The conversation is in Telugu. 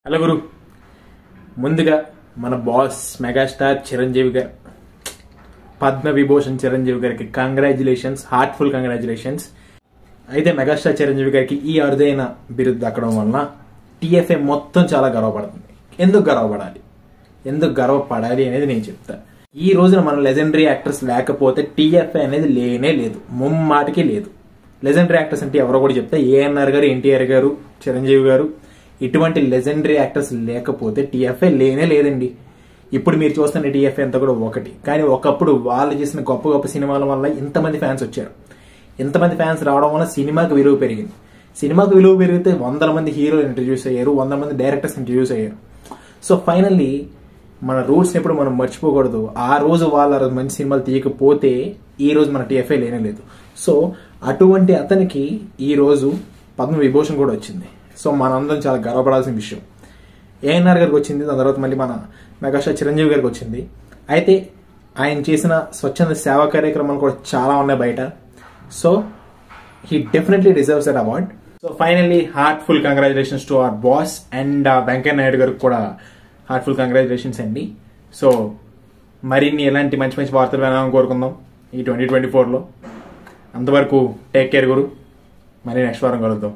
హలో గురు, ముందుగా మన బాస్ మెగాస్టార్ చిరంజీవి గారు, పద్మవిభూషణ్ చిరంజీవి గారికి కంగ్రాచులేషన్స్, హార్ట్ఫుల్ కంగ్రాచులేషన్స్. అయితే మెగాస్టార్ చిరంజీవి గారికి ఈ అరుదైన బిరుదు దక్కడం వలన టీఎఫ్ఏ మొత్తం చాలా గర్వపడుతుంది. ఎందుకు గర్వపడాలి అనేది నేను చెప్తా. ఈ రోజున మన లెజెండరీ యాక్టర్స్ లేకపోతే టీఎఫ్ఏ అనేది లేనే లేదు, ముమ్మాటికి లేదు. లెజెండరీ యాక్టర్స్ అంటే ఎవరో కూడా చెప్తే ఏఎన్ఆర్ గారు, ఎన్టీఆర్ గారు, చిరంజీవి గారు, ఇటువంటి లెజెండరీ యాక్టర్స్ లేకపోతే టీఎఫ్ఏ లేనే లేదండి. ఇప్పుడు మీరు చూస్తున్న టీఎఫ్ఏ అంతా కూడా ఒకటి, కానీ ఒకప్పుడు వాళ్ళు చేసిన గొప్ప గొప్ప సినిమాల వల్ల ఇంతమంది ఫ్యాన్స్ వచ్చారు. ఇంతమంది ఫ్యాన్స్ రావడం వల్ల సినిమాకి విలువ పెరిగింది. సినిమాకి విలువ పెరిగితే 100 మంది హీరోలు ఇంట్రడ్యూస్ అయ్యారు, 100 మంది డైరెక్టర్స్ ఇంట్రడ్యూస్ అయ్యారు. సో ఫైనల్లీ మన రూట్స్ ఎప్పుడు మనం మర్చిపోకూడదు. ఆ రోజు వాళ్ళ మంచి సినిమాలు తీయకపోతే ఈ రోజు మన టీఎఫ్ఏ లేనే లేదు. సో అటువంటి అతనికి ఈ రోజు పద్మవిభూషణ్ కూడా వచ్చింది. సో మనందరం చాలా గర్వపడాల్సిన విషయం. ఏఎన్ఆర్ గారికి వచ్చింది, దాని తర్వాత మళ్ళీ మన మెగాస్టార్ చిరంజీవి గారికి వచ్చింది. అయితే ఆయన చేసిన స్వచ్ఛంద సేవా కార్యక్రమాలు కూడా చాలా ఉన్నాయి బయట. So he definitely deserves that award. So finally heartful congratulations to our boss and Venkaiah Naidu గారికి కూడా హార్ట్ఫుల్ కంగ్రాచులేషన్స్ అండి. సో మరిన్ని ఎలాంటి మంచి మంచి వార్తలు వినాలని కోరుకుందాం ఈ 2024లో. అంతవరకు టేక్ కేర్ గురు, మళ్ళీ నెక్స్ట్ వారం కలుద్దాం.